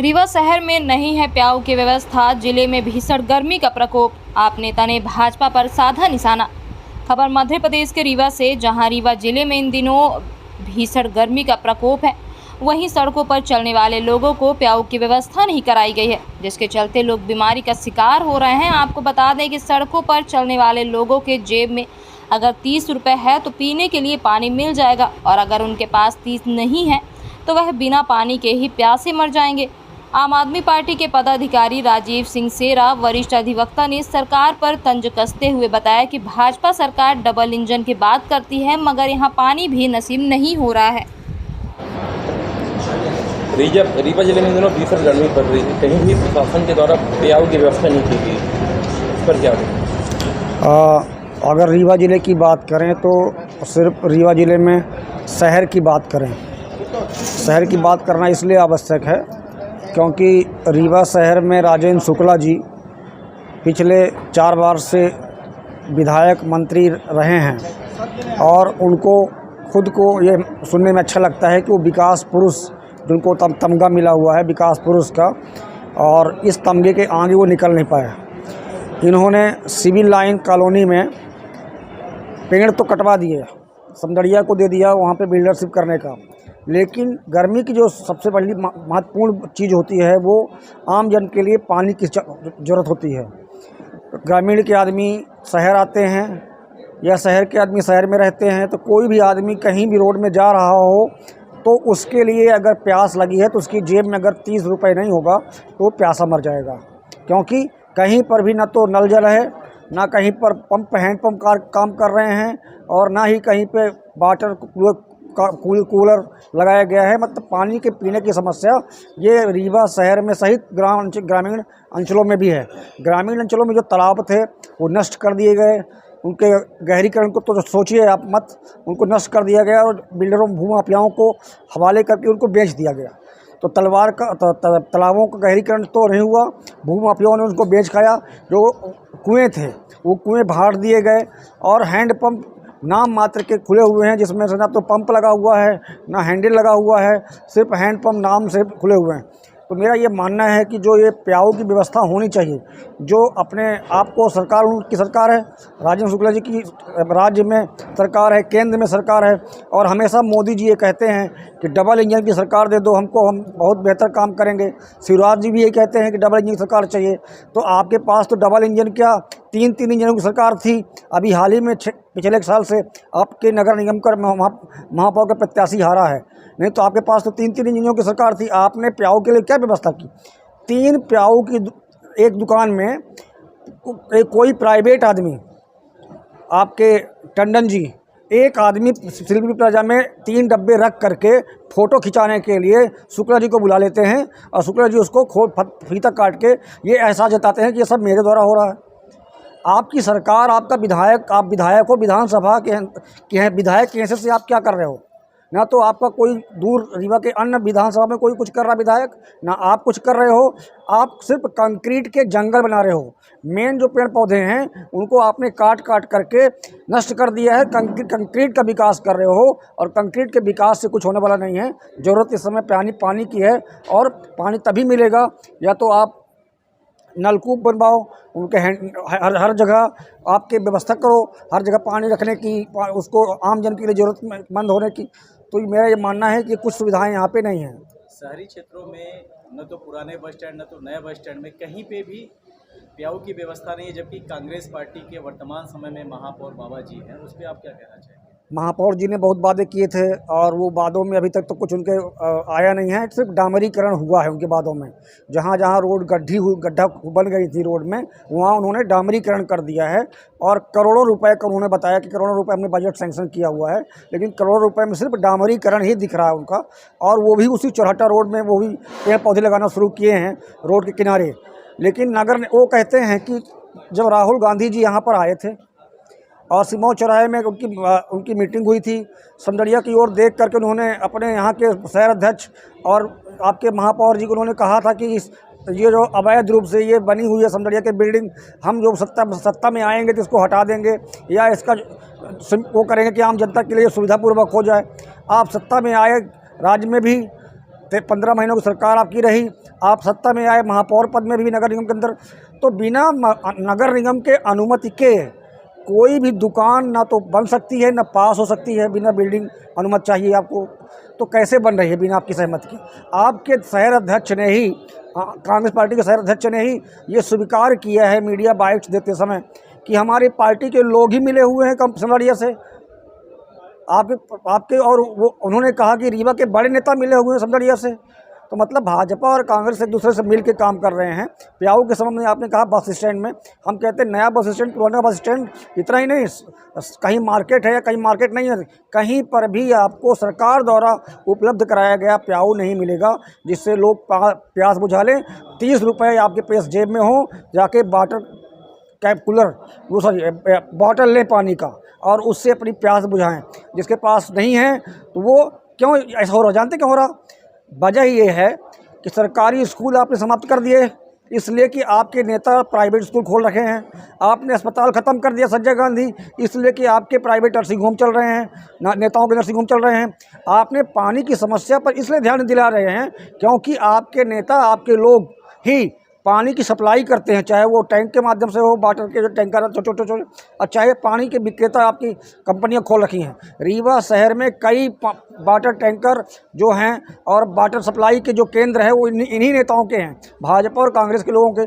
रीवा शहर में नहीं है प्याऊ की व्यवस्था, जिले में भीषण गर्मी का प्रकोप, आप नेता ने भाजपा पर साधा निशाना। खबर मध्य प्रदेश के रीवा से, जहां रीवा जिले में इन दिनों भीषण गर्मी का प्रकोप है, वहीं सड़कों पर चलने वाले लोगों को प्याऊ की व्यवस्था नहीं कराई गई है, जिसके चलते लोग बीमारी का शिकार हो रहे हैं। आपको बता दें कि सड़कों पर चलने वाले लोगों के जेब में अगर 30 रुपये है तो पीने के लिए पानी मिल जाएगा, और अगर उनके पास 30 नहीं है तो वह बिना पानी के ही प्यासे मर जाएंगे। आम आदमी पार्टी के पदाधिकारी राजीव सिंह सेरा, वरिष्ठ अधिवक्ता, ने सरकार पर तंज कसते हुए बताया कि भाजपा सरकार डबल इंजन की बात करती है, मगर यहां पानी भी नसीब नहीं हो रहा है। रीवा जिले में दिनों भीषण गर्मी पड़ रही है, कहीं भी प्रशासन के द्वारा प्याऊ की व्यवस्था नहीं की गई, इस पर क्या करें? अगर रीवा ज़िले की बात करें तो सिर्फ रीवा ज़िले में शहर की बात करें, शहर की बात करना इसलिए आवश्यक है क्योंकि रीवा शहर में राजेंद्र शुक्ला जी पिछले 4 बार से विधायक मंत्री रहे हैं और उनको खुद को ये सुनने में अच्छा लगता है कि वो विकास पुरुष, जिनको तमगा मिला हुआ है विकास पुरुष का, और इस तमगे के आगे वो निकल नहीं पाए। इन्होंने सिविल लाइन कॉलोनी में पेड़ तो कटवा दिए, समदड़िया को दे दिया वहाँ पे बिल्डरशिप करने का, लेकिन गर्मी की जो सबसे बड़ी महत्वपूर्ण चीज़ होती है वो आम जन के लिए पानी की ज़रूरत होती है। ग्रामीण के आदमी शहर आते हैं या शहर के आदमी शहर में रहते हैं, तो कोई भी आदमी कहीं भी रोड में जा रहा हो तो उसके लिए अगर प्यास लगी है तो उसकी जेब में अगर 30 रुपये नहीं होगा तो प्यासा मर जाएगा, क्योंकि कहीं पर भी ना तो नल जल है, ना कहीं पर पंप हैंड पंप काम कर रहे हैं, और ना ही कहीं पे वाटर कूलर लगाया गया है। मतलब पानी के पीने की समस्या ये रीवा शहर में सहित ग्रामीण अंचलों में भी है। ग्रामीण अंचलों में जो तालाब थे वो नष्ट कर दिए गए, उनके गहरीकरण को तो सोचिए आप मत, उनको नष्ट कर दिया गया और बिल्डरों भूमाफियाओं को हवाले करके उनको बेच दिया गया। तो तालाबों का गहरीकरण तो नहीं हुआ, भूमाफियाओं ने उनको बेच खाया। जो कुएं थे वो कुएं भाड़ दिए गए और हैंडपंप नाम मात्र के खुले हुए हैं, जिसमें से ना तो पंप लगा हुआ है ना हैंडल लगा हुआ है, सिर्फ हैंडपंप नाम से खुले हुए हैं। तो मेरा ये मानना है कि जो ये प्याऊ की व्यवस्था होनी चाहिए, जो अपने आप को सरकार, उनकी सरकार है, राजेंद्र शुक्ला जी की राज्य में सरकार है, केंद्र में सरकार है, और हमेशा मोदी जी ये कहते हैं कि डबल इंजन की सरकार दे दो हमको, हम बहुत बेहतर काम करेंगे। शिवराज जी भी यही कहते हैं कि डबल इंजन की सरकार चाहिए। तो आपके पास तो डबल इंजन क्या, 3 इंजनों की सरकार थी। अभी हाल ही में पिछले 1 साल से आपके नगर निगम का महापौर का प्रत्याशी हारा है, नहीं तो आपके पास तो 3 इंजनों की सरकार थी। आपने प्याऊ के लिए क्या व्यवस्था की? 3 प्याऊ की एक दुकान में कोई प्राइवेट आदमी, आपके टंडन जी, एक आदमी सिल्वी प्लाजा में 3 डब्बे रख करके फ़ोटो खिंचाने के लिए शुक्ला जी को बुला लेते हैं, और शुक्ला जी उसको फीता काट के ये एहसास जताते हैं कि ये सब मेरे द्वारा हो रहा है। आपकी सरकार, आपका विधायक, आप विधायक हो, विधानसभा के हैं, विधायक की हैसियत से आप क्या कर रहे हो? ना तो आपका कोई दूर रीवा के अन्य विधानसभा में कोई कुछ कर रहा विधायक, ना आप कुछ कर रहे हो। आप सिर्फ कंक्रीट के जंगल बना रहे हो। मेन जो पेड़ पौधे हैं उनको आपने काट करके नष्ट कर दिया है। कंक्रीट का विकास कर रहे हो, और कंक्रीट के विकास से कुछ होने वाला नहीं है। ज़रूरत इस समय पानी की है, और पानी तभी मिलेगा या तो आप नलकूप बनवाओ, उनके हर जगह आपके व्यवस्था करो, हर जगह पानी रखने की, उसको आम जन के लिए ज़रूरतमंद होने की। तो मेरा ये मानना है कि कुछ सुविधाएं यहाँ पे नहीं हैं। शहरी क्षेत्रों में न तो पुराने बस स्टैंड न तो नए बस स्टैंड में कहीं पे भी प्याऊ की व्यवस्था नहीं है, जबकि कांग्रेस पार्टी के वर्तमान समय में महापौर बाबा जी हैं, उस पर आप क्या कहना चाहेंगे? महापौर जी ने बहुत वादे किए थे और वो वादों में अभी तक तो कुछ उनके आया नहीं है। सिर्फ डामरीकरण हुआ है उनके वादों में। जहाँ जहाँ रोड गड्ढा बन गई थी रोड में, वहाँ उन्होंने डामरीकरण कर दिया है, और करोड़ों रुपए का उन्होंने बताया कि करोड़ों रुपए हमने बजट सैंक्शन किया हुआ है, लेकिन करोड़ों रुपए में सिर्फ डामरीकरण ही दिख रहा है उनका। और वो भी उसी चौराहा रोड में वो भी पेड़ पौधे लगाना शुरू किए हैं रोड के किनारे। लेकिन वो कहते हैं कि जब राहुल गांधी जी यहाँ पर आए थे और सिमों चौराहे में उनकी मीटिंग हुई थी, समदड़िया की ओर देख करके उन्होंने अपने यहाँ के शहर अध्यक्ष और आपके महापौर जी को उन्होंने कहा था कि ये जो अवैध रूप से ये बनी हुई है समदड़िया की बिल्डिंग, हम जो सत्ता में आएंगे तो इसको हटा देंगे, या इसका वो करेंगे कि आम जनता के लिए सुविधापूर्वक हो जाए। आप सत्ता में आए, राज्य में भी 15 महीनों की सरकार आपकी रही, आप सत्ता में आए, महापौर पद में भी नगर निगम के अंदर, तो बिना नगर निगम के अनुमति के कोई भी दुकान ना तो बन सकती है, ना पास हो सकती है। बिना बिल्डिंग अनुमति चाहिए आपको, तो कैसे बन रही है बिना आपकी सहमति के? आपके शहर अध्यक्ष ने ही, कांग्रेस पार्टी के शहर अध्यक्ष ने ही ये स्वीकार किया है मीडिया बाइट्स देते समय कि हमारी पार्टी के लोग ही मिले हुए हैं समराड़िया से। आपके और वो उन्होंने कहा कि रीवा के बड़े नेता मिले हुए हैं समराड़िया से। तो मतलब भाजपा और कांग्रेस एक दूसरे से मिल के काम कर रहे हैं। प्याऊ के संबंध में आपने कहा बस स्टैंड में, हम कहते हैं नया बस स्टैंड, पुराना बस स्टैंड, इतना ही नहीं, कहीं मार्केट है या कहीं मार्केट नहीं है, कहीं पर भी आपको सरकार द्वारा उपलब्ध कराया गया प्याऊ नहीं मिलेगा जिससे लोग प्यास बुझा लें। 30 रुपये आपके पास जेब में हो, जाके वाटर कैप कूलर वो सॉरी बॉटल लें पानी का और उससे अपनी प्यास बुझाएं। जिसके पास नहीं है तो वो क्यों ऐसा हो रहा, जानते क्यों हो रहा? वजह ये है कि सरकारी स्कूल आपने समाप्त कर दिए, इसलिए कि आपके नेता प्राइवेट स्कूल खोल रखे हैं। आपने अस्पताल ख़त्म कर दिया संजय गांधी, इसलिए कि आपके प्राइवेट नर्सिंग होम चल रहे हैं, नेताओं के नर्सिंग होम चल रहे हैं। आपने पानी की समस्या पर इसलिए ध्यान दिला रहे हैं क्योंकि आपके नेता, आपके लोग ही पानी की सप्लाई करते हैं, चाहे वो टैंक के माध्यम से हो, वाटर के जो टैंकर छोटे छोटे, और चाहे पानी के विक्रेता आपकी कंपनियां खोल रखी हैं। रीवा शहर में कई वाटर टैंकर जो हैं और वाटर सप्लाई के जो केंद्र हैं वो इन्हीं नेताओं के हैं, भाजपा और कांग्रेस के लोगों के।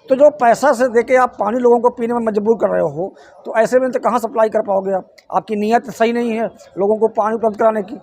तो जो पैसा से देके आप पानी लोगों को पीने में मजबूर कर रहे हो, तो ऐसे में तो कहाँ सप्लाई कर पाओगे आप? आपकी नीयत सही नहीं है लोगों को पानी उपलब्ध कराने की।